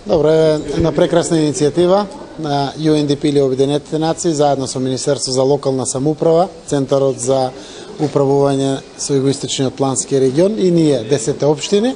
Добро, е една прекрасна иницијатива на UNDP или Обединетите нации заедно со Министерство за локална самоуправа, Центарот за управување со југоисточниот плански регион и ние 10 општини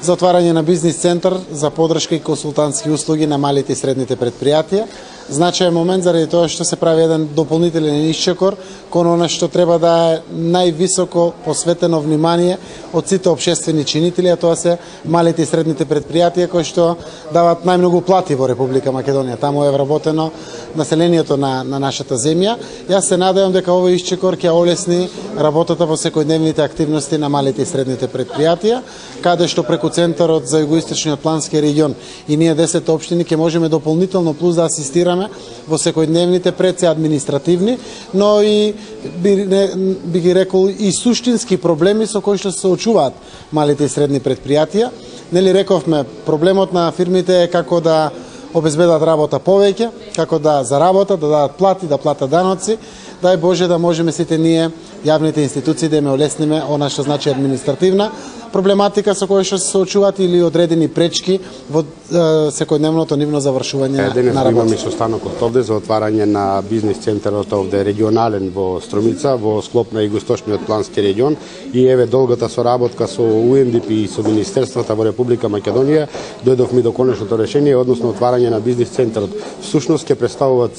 за отварање на бизнис центар за подршка и консултантски услуги на малите и средните предпријатија. Значаен момент заради тоа што се прави еден дополнителен исчекор кон она што треба да е највисоко посветено внимание од сите општествени чинители, а тоа се малите и средните предпријатија кои што дават најмногу плати во Република Македонија. Таму е вработено населението на нашата земја. Јас се надевам дека овој исчекор ќе олесни работата во секојдневните активности на малите и средните предпријатија, каде што преку Центарот за југоисточниот плански регион и ние 10 општини ќе можеме дополнително плюс да асистираме во секојдневните пред се административни, но и би ги рекол и суштински проблеми со кои што се соочуваат малите и средни предпријатија. Нели рековме, проблемот на фирмите е како да обезбедат работа повеќе, како да заработат, да дадат плати, да платат даноци. Дај Боже да можеме сите ние, јавните институции, да ме олесниме она што значи административна проблематика со која што се соочуваат или одредени пречки во секојдневното нивно завршување на работа. Имаме состанокот овде за отварање на бизнис центарот овде регионален во Струмица во склоп на југоисточниот плански регион и еве долгата соработка со UNDP и со министерствата во Република Македонија дојдовме до конечното решение, односно отварање на бизнис центарот. Всушност ќе представува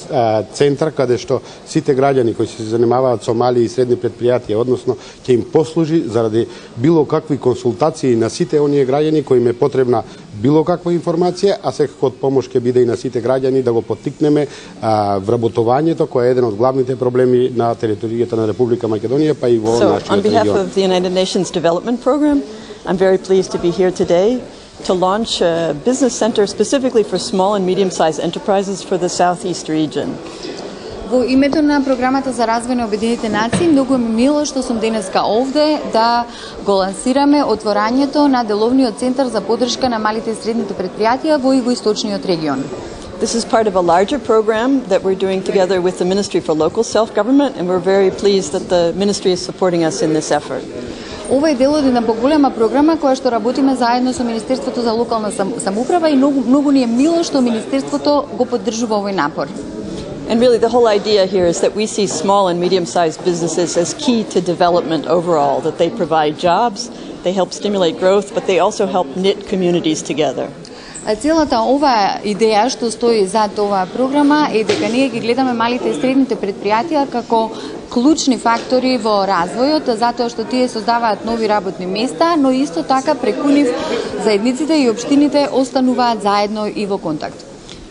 центар каде што сите граѓани кои се занимаваат со мали и средни предпријатија, односно ќе им послужи заради било какви консултации на сите оние граѓани кои им е потребна било каква информација, а секако од помош ќе биде и на сите граѓани да го поттикнеме вработувањето, кој е еден од главните проблеми на територијата на Република Македонија, па и во нашиот регион. On behalf of the United Nations Development Program, I'm very pleased to be here today to launch a business center specifically for small and medium-sized enterprises for the Southeast region. Во името на програмата за развој на Обединетите нации, многу ми мило што сум денеска овде да го лансираме отворањето на деловниот центар за поддршка на малите и средните предпријатија во југоисточниот регион. This is part of a larger program that we're doing together with the Ministry for Local Self-Government, and we're very pleased that the ministry is supporting us in this effort. Ова е дел од една поголема програма која што работиме заедно со Министерството за локална самоуправа и многу ни е мило што Министерството го поддржува овој напор. And really the whole idea here is that we see small and medium-sized businesses as key to development overall, that they provide jobs, they help stimulate growth, but they also help knit communities together. Целата ова идеја што стои зад оваа програма е дека ние ги гледаме малите и средните предпријатија како клучни фактори во развојот, затоа што тие создаваат нови работни места, но исто така преку нив заедниците и општините остануваат заедно и во контакт.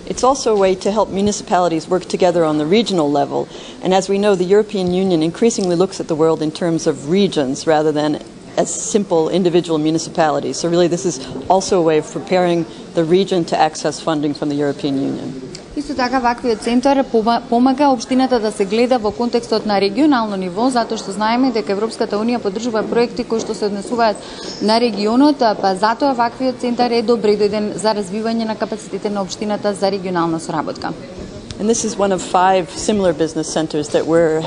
It's also a way to help municipalities work together on the regional level. And as we know, the European Union increasingly looks at the world in terms of regions rather than as simple individual municipalities. So really this is also a way of preparing the region to access funding from the European Union. Исто така ваквиот центар помага општината да се гледа во контекстот на регионално ниво, затоа што знаеме дека Европската унија поддржува проекти кои што се однесуваат на регионот, па затоа ваквиот центар е добредојден за развивање на капацитетите на општината за регионална соработка. And this is one of 5 similar business centers that we're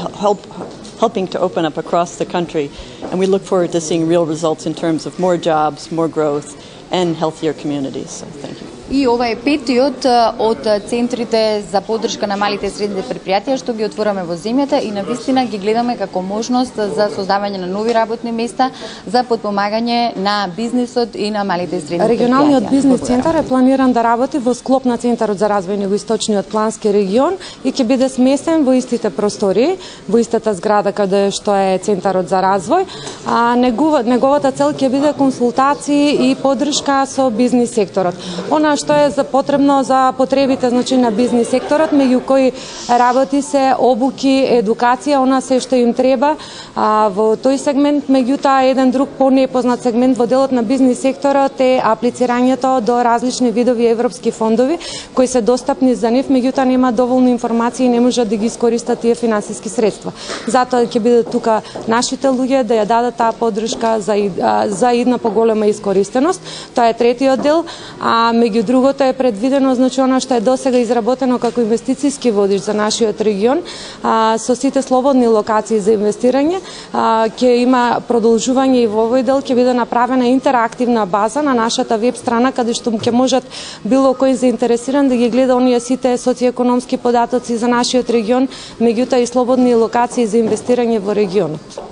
helping to open up across the country, and we look forward to seeing real results in terms of more jobs, more growth, and healthier communities. So thank you. И ова е петиот од центрите за поддршка на малите и средните предпријатија што ги отвораме во земјата и навистина ги гледаме како можност за создавање на нови работни места за подпомагање на бизнисот и на малите и средните предпријатија. Регионалниот бизнис центар е планиран да работи во склоп на Центарот за развој на југоисточниот плански регион и ќе биде сместен во истите простори, во истата зграда каде што е Центарот за развој, а неговата цел ќе биде консултации и поддршка со бизнис секторот. Она што е за потребно за потребите значи на бизнис секторот, меѓу кои работи се обуки, едукација, она се што им треба во тој сегмент. Меѓутоа еден друг понепознат сегмент во делот на бизнис секторот е аплицирањето до различни видови европски фондови кои се достапни за нив, меѓутоа нема доволно информации и не можат да ги искористат тие финансиски средства. Затоа ќе биде тука нашите луѓе да ја дадат таа поддршка за една поголема искористеност. Тоа е третиот дел, а меѓу другото е предвидено значи она што е досега изработено како инвестициски водич за нашиот регион, со сите слободни локации за инвестирање, ќе има продолжување и во овој дел ќе биде направена интерактивна база на нашата веб страна каде што ќе можат било кој заинтересиран да ги гледа оние сите социјекономски податоци за нашиот регион, меѓутоа и слободни локации за инвестирање во регионот.